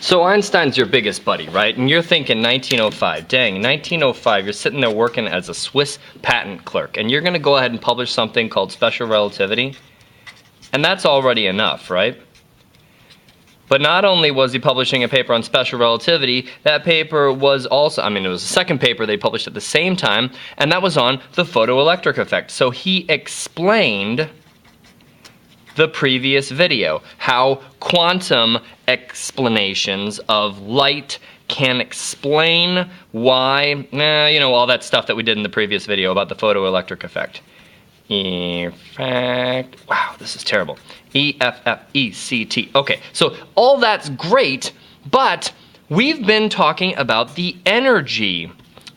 So Einstein's your biggest buddy, right? And you're thinking 1905, dang, 1905, you're sitting there working as a Swiss patent clerk, and you're gonna go ahead and publish something called special relativity? And that's already enough, right? But not only was he publishing a paper on special relativity, that paper was also, it was the second paper they published at the same time, and that was on the photoelectric effect. So he explained the previous video, how quantum explanations of light can explain why, all that stuff that we did in the previous video about the photoelectric effect. Effect, wow, this is terrible. E-F-F-E-C-T. Okay, so all that's great, but we've been talking about the energy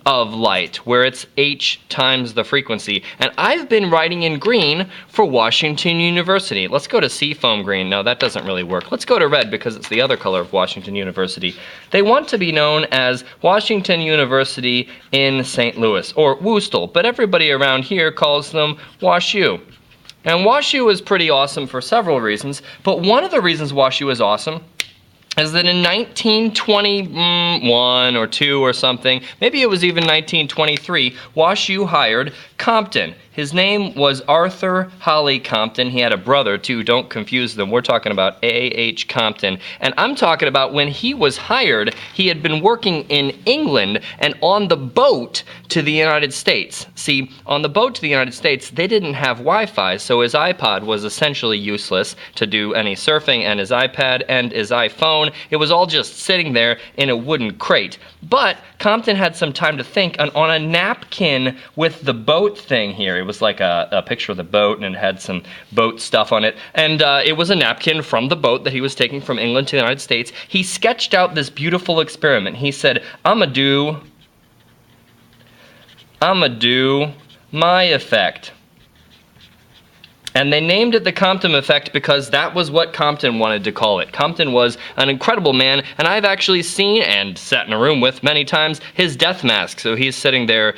of light, where it's h times the frequency. And I've been writing in green for Washington University. Let's go to seafoam green. No, that doesn't really work. Let's go to red because it's the other color of Washington University. They want to be known as Washington University in St. Louis, or Woostle, but everybody around here calls them WashU. And WashU is pretty awesome for several reasons, but one of the reasons WashU is awesome is that in 1921 or 2 or something, maybe it was even 1923, WashU hired Compton. His name was Arthur Holly Compton. He had a brother too, don't confuse them. We're talking about A.H. Compton. And I'm talking about when he was hired, he had been working in England and on the boat to the United States. See, on the boat to the United States, they didn't have Wi-Fi, so his iPod was essentially useless to do any surfing, and his iPad and his iPhone, it was all just sitting there in a wooden crate. But Compton had some time to think, and on a napkin with the boat thing here, it was like a picture of the boat, and it had some boat stuff on it, and it was a napkin from the boat that he was taking from England to the United States. He sketched out this beautiful experiment. He said, I'ma do my effect. And they named it the Compton effect because that was what Compton wanted to call it. Compton was an incredible man, and I've actually seen and sat in a room with many times his death mask. So he's sitting there,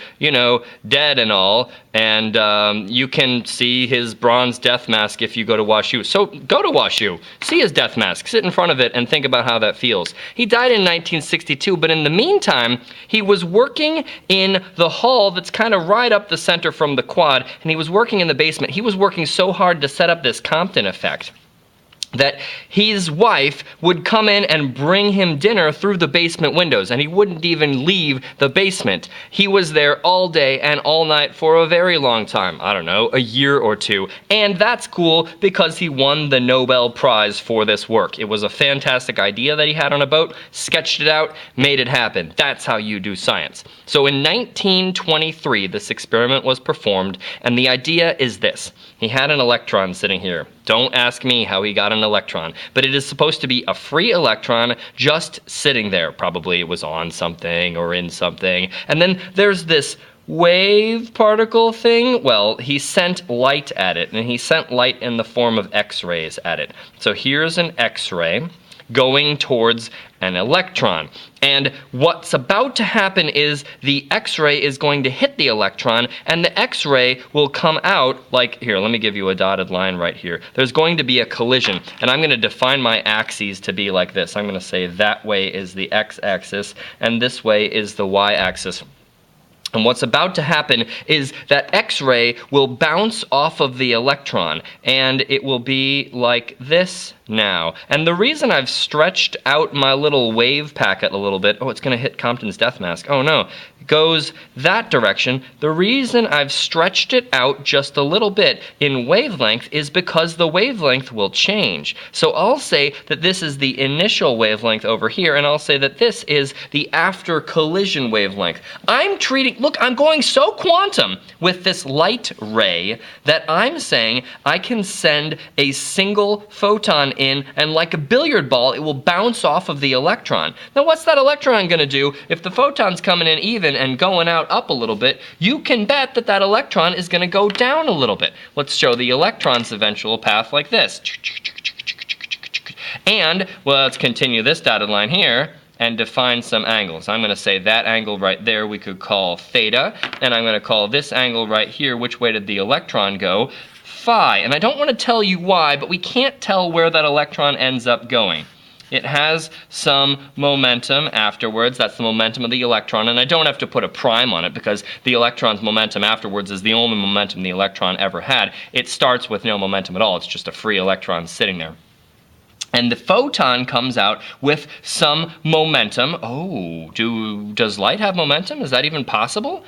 dead and all, and you can see his bronze death mask if you go to WashU. So go to WashU, see his death mask, sit in front of it, and think about how that feels. He died in 1962, but in the meantime, he was working in the hall that's kind of right up the center from the quad, and he was working in the basement. He was working so hard to set up this Compton effect that his wife would come in and bring him dinner through the basement windows, and he wouldn't even leave the basement. He was there all day and all night for a very long time, I don't know, a year or two, and that's cool because he won the Nobel Prize for this work. It was a fantastic idea that he had on a boat, sketched it out, made it happen. That's how you do science. So in 1923, this experiment was performed, and the idea is this. He had an electron sitting here. Don't ask me how he got an electron, but it is supposed to be a free electron just sitting there. Probably it was on something or in something. And then there's this wave particle thing. Well, he sent light at it, and he sent light in the form of X-rays at it. So here's an X-ray going towards an electron. And what's about to happen is the X-ray is going to hit the electron, and the X-ray will come out like, here, let me give you a dotted line right here. There's going to be a collision, and I'm going to define my axes to be like this. I'm going to say that way is the X-axis, and this way is the Y-axis. And what's about to happen is that X-ray will bounce off of the electron, and it will be like this now. And the reason I've stretched out my little wave packet a little bit, oh, it's going to hit Compton's death mask. Oh no, it goes that direction. The reason I've stretched it out just a little bit in wavelength is because the wavelength will change. So I'll say that this is the initial wavelength over here, and I'll say that this is the after collision wavelength. Look, I'm going so quantum with this light ray that I'm saying I can send a single photon in, and like a billiard ball, it will bounce off of the electron. Now what's that electron going to do? If the photon's coming in even and going out up a little bit, you can bet that that electron is going to go down a little bit. Let's show the electron's eventual path like this. And, well, let's continue this dotted line here and define some angles. I'm going to say that angle right there we could call theta, and I'm going to call this angle right here, which way did the electron go, phi. And I don't want to tell you why, but we can't tell where that electron ends up going. It has some momentum afterwards. That's the momentum of the electron, and I don't have to put a prime on it because the electron's momentum afterwards is the only momentum the electron ever had. It starts with no momentum at all. It's just a free electron sitting there. And the photon comes out with some momentum. Oh, does light have momentum? Is that even possible?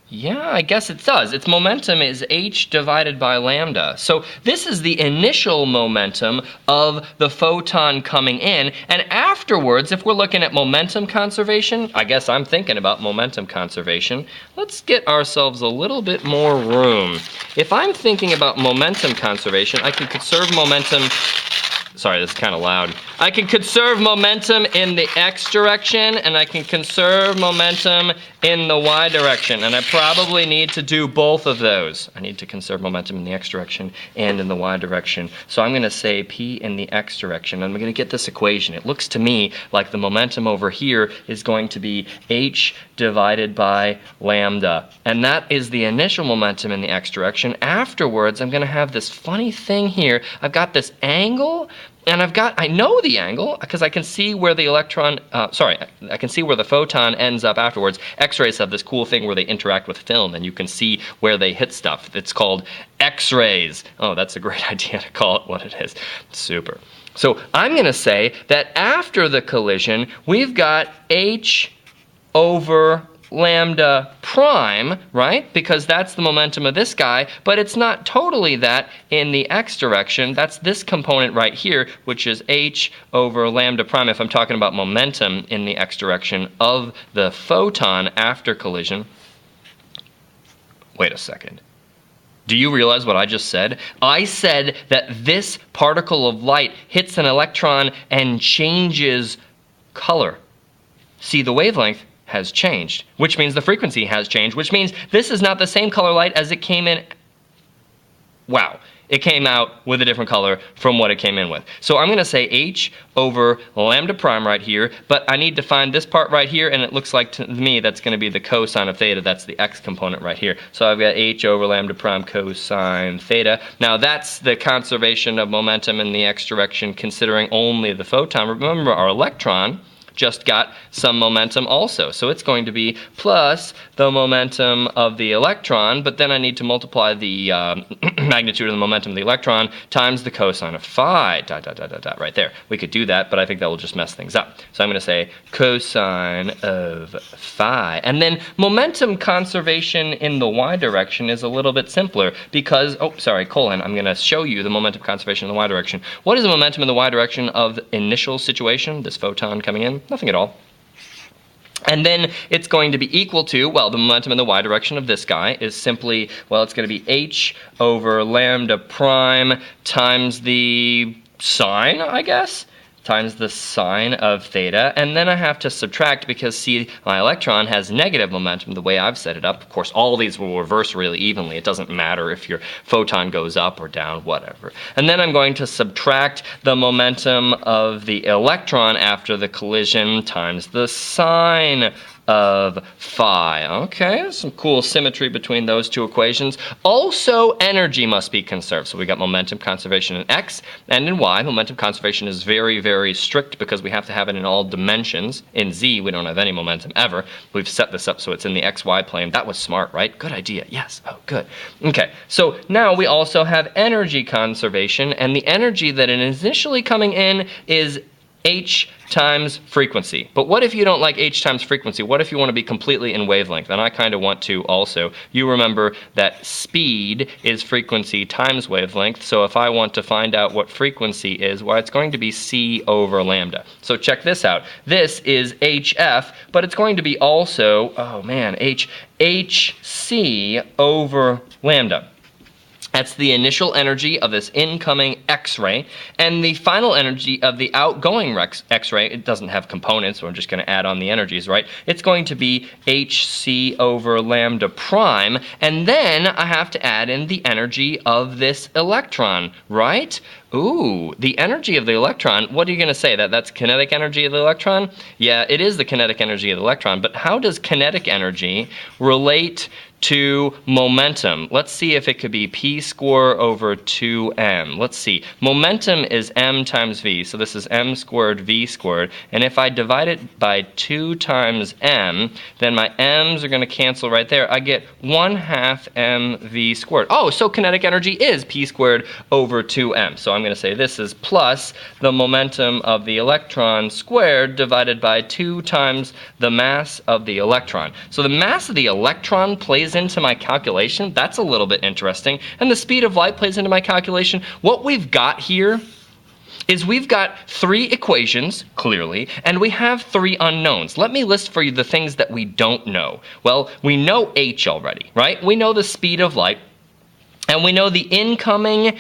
Yeah, I guess it does. Its momentum is h divided by lambda. So this is the initial momentum of the photon coming in. And afterwards, if we're looking at momentum conservation, I guess I'm thinking about momentum conservation. Let's get ourselves a little bit more room. If I'm thinking about momentum conservation, I can conserve momentum. Sorry, this is kind of loud. I can conserve momentum in the x direction, and I can conserve momentum in the y direction. And I probably need to do both of those. I need to conserve momentum in the x direction and in the y direction. So I'm going to say p in the x direction, and I'm going to get this equation. It looks to me like the momentum over here is going to be h divided by lambda. And that is the initial momentum in the x direction. Afterwards, I'm going to have this funny thing here. I've got this angle, and I know the angle because I can see where the I can see where the photon ends up afterwards. X-rays have this cool thing where they interact with film, and you can see where they hit stuff. It's called X-rays. Oh, that's a great idea to call it what it is. Super. So I'm going to say that after the collision, we've got h over lambda prime, right? Because that's the momentum of this guy, but it's not totally that in the x direction. That's this component right here, which is h over lambda prime, if I'm talking about momentum in the x direction of the photon after collision. Wait a second. Do you realize what I just said? I said that this particle of light hits an electron and changes color. See, the wavelength has changed, which means the frequency has changed, which means this is not the same color light as it came in. Wow, it came out with a different color from what it came in with. So I'm going to say h over lambda prime right here, but I need to find this part right here, and it looks like to me that's going to be the cosine of theta. That's the x component right here. So I've got h over lambda prime cosine theta. Now that's the conservation of momentum in the x direction considering only the photon. Remember, our electron just got some momentum also. So it's going to be plus the momentum of the electron, but then I need to multiply the magnitude of the momentum of the electron times the cosine of phi, right there. We could do that, but I think that will just mess things up. So I'm going to say cosine of phi. And then momentum conservation in the y direction is a little bit simpler because, colon, I'm going to show you the momentum conservation in the y direction. What is the momentum in the y direction of the initial situation, this photon coming in? Nothing at all. And then it's going to be equal to, well, the momentum in the y direction of this guy is simply, well, it's going to be h over lambda prime times the sine, I guess, times the sine of theta, and then I have to subtract because, see, my electron has negative momentum the way I've set it up. Of course, all these will reverse really evenly. It doesn't matter if your photon goes up or down, whatever. And then I'm going to subtract the momentum of the electron after the collision times the sine of phi. Okay, some cool symmetry between those two equations. Also, energy must be conserved. So we got momentum conservation in x and in y. Momentum conservation is very, very strict because we have to have it in all dimensions. In z, we don't have any momentum ever. We've set this up so it's in the xy plane. That was smart, right? Good idea. Yes. Oh, good. Okay, so now we also have energy conservation, and the energy that is initially coming in is h times frequency. But what if you don't like h times frequency? What if you want to be completely in wavelength? And I kind of want to also. You remember that speed is frequency times wavelength. So if I want to find out what frequency is, well, it's going to be c over lambda. So check this out. This is hf, but it's going to be also, hc over lambda. That's the initial energy of this incoming X-ray, and the final energy of the outgoing X-ray. It doesn't have components, so I'm just going to add on the energies, right? It's going to be hc over lambda prime, and then I have to add in the energy of this electron, right? Ooh, the energy of the electron. What are you going to say? That's kinetic energy of the electron? Yeah, it is the kinetic energy of the electron, but how does kinetic energy relate to momentum? Let's see if it could be p squared over 2m. Let's see. Momentum is m times v, so this is m squared v squared. And if I divide it by 2 times m, then my m's are going to cancel right there. I get 1/2 mv squared. Oh, so kinetic energy is p squared over 2m. So I'm going to say this is plus the momentum of the electron squared divided by 2 times the mass of the electron. So the mass of the electron plays into my calculation. That's a little bit interesting. And the speed of light plays into my calculation. What we've got here is we've got 3 equations, clearly, and we have 3 unknowns. Let me list for you the things that we don't know. Well, we know h already, right? We know the speed of light, and we know the incoming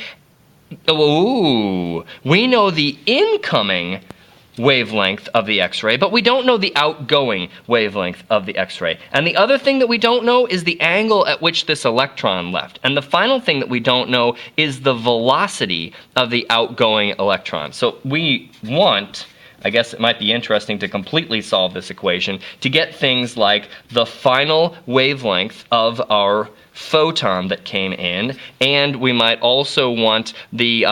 wavelength of the X-ray, but we don't know the outgoing wavelength of the X-ray. And the other thing that we don't know is the angle at which this electron left. And the final thing that we don't know is the velocity of the outgoing electron. So we want, I guess it might be interesting to completely solve this equation, to get things like the final wavelength of our photon that came in, and we might also want the,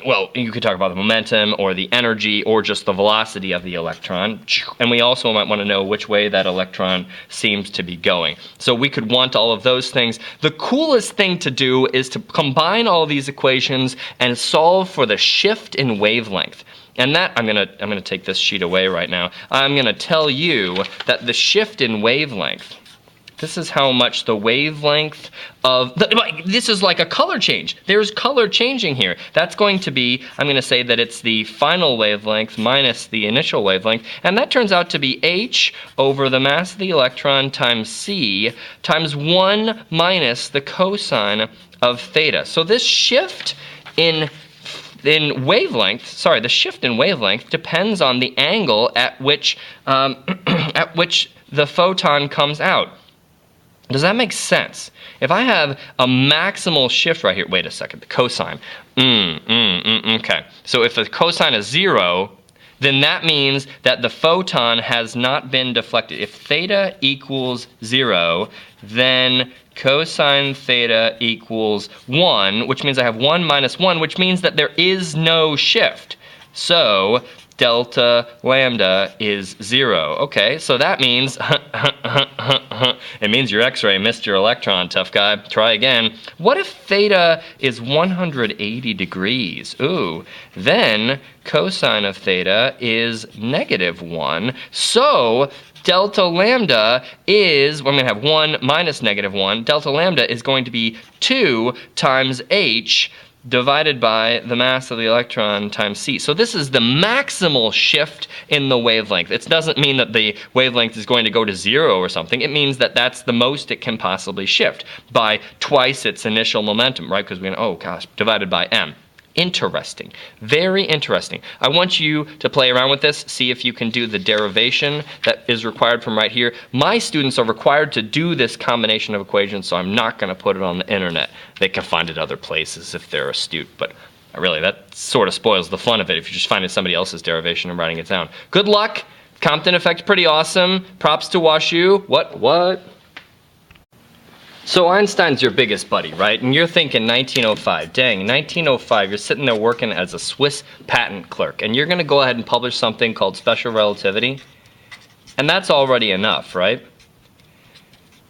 well, you could talk about the momentum or the energy or just the velocity of the electron, and we also might want to know which way that electron seems to be going. So we could want all of those things. The coolest thing to do is to combine all these equations and solve for the shift in wavelength. And that, I'm gonna take this sheet away right now. I'm gonna tell you that the shift in wavelength, this is how much the wavelength of, this is like a color change. There's color changing here. That's going to be, I'm going to say that it's the final wavelength minus the initial wavelength, and that turns out to be h over the mass of the electron times c times 1 minus the cosine of theta. So this shift in wavelength, the shift in wavelength depends on the angle at which the photon comes out. Does that make sense? If I have a maximal shift right here, wait a second, the cosine. Okay. So if the cosine is 0, then that means that the photon has not been deflected. If theta equals 0, then cosine theta equals 1, which means I have 1 minus 1, which means that there is no shift. So delta lambda is 0. Okay, so that means it means your X-ray missed your electron, tough guy. Try again. What if theta is 180 degrees? Ooh, then cosine of theta is -1. So delta lambda is, well, I'm going to have 1 minus -1. Delta lambda is going to be 2 times h divided by the mass of the electron times c. So this is the maximal shift in the wavelength. It doesn't mean that the wavelength is going to go to 0 or something. It means that that's the most it can possibly shift by twice its initial momentum, right? Because we know, oh gosh, divided by m. Interesting. Very interesting. I want you to play around with this, see if you can do the derivation that is required from right here. My students are required to do this combination of equations, so I'm not going to put it on the internet. They can find it other places if they're astute, but really that sort of spoils the fun of it if you're just finding somebody else's derivation and writing it down. Good luck. Compton effect, pretty awesome. Props to WashU. What? So Einstein's your biggest buddy, right? And you're thinking 1905. Dang, 1905, you're sitting there working as a Swiss patent clerk, and you're going to go ahead and publish something called special relativity? And that's already enough, right?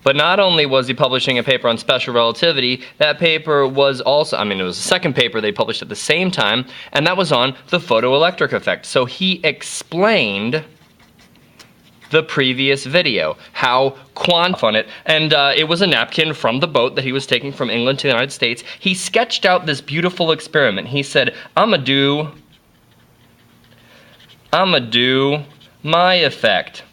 But not only was he publishing a paper on special relativity, that paper was also, it was the second paper they published at the same time, and that was on the photoelectric effect. So he explained the previous video, how quantum on it, and it was a napkin from the boat that he was taking from England to the United States. He sketched out this beautiful experiment. He said, I'ma do my effect.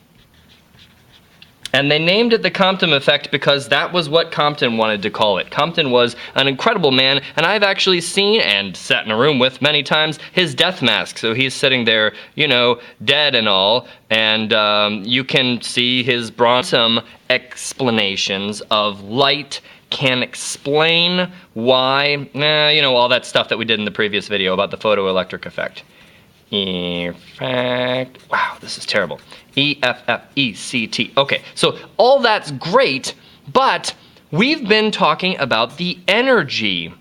And they named it the Compton effect because that was what Compton wanted to call it. Compton was an incredible man, and I've actually seen and sat in a room with many times his death mask. So he's sitting there, dead and all, and you can see his bronze explanations of light can explain why, you know, all that stuff that we did in the previous video about the photoelectric effect. Effect, wow, this is terrible. E-F-F-E-C-T. Okay, so all that's great, but we've been talking about the energy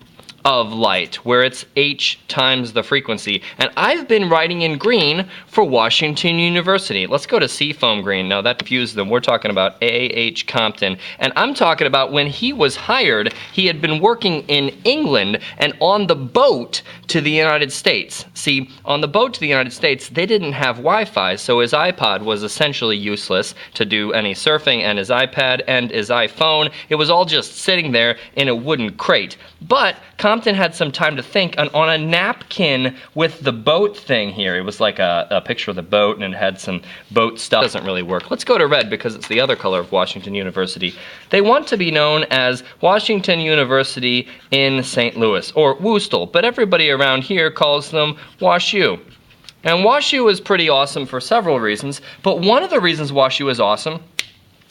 of light, where it's h times the frequency. And I've been writing in green for Washington University. Let's go to Seafoam green. Now that confused them. We're talking about A.H. Compton. And I'm talking about when he was hired, he had been working in England and on the boat to the United States. See, on the boat to the United States, they didn't have Wi-Fi, so his iPod was essentially useless to do any surfing, and his iPad and his iPhone, it was all just sitting there in a wooden crate. But Compton had some time to think, and on a napkin with the boat thing here, it was like a picture of the boat and it had some boat stuff. Doesn't really work. Let's go to red because it's the other color of Washington University. They want to be known as Washington University in St. Louis, or Woostle, but everybody around here calls them WashU. And WashU is pretty awesome for several reasons, but one of the reasons WashU is awesome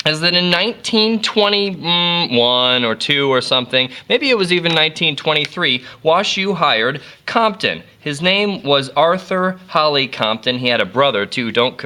is that in 1921 or 2 or something, maybe it was even 1923, WashU hired Compton. His name was Arthur Holly Compton. He had a brother too, don't confuse.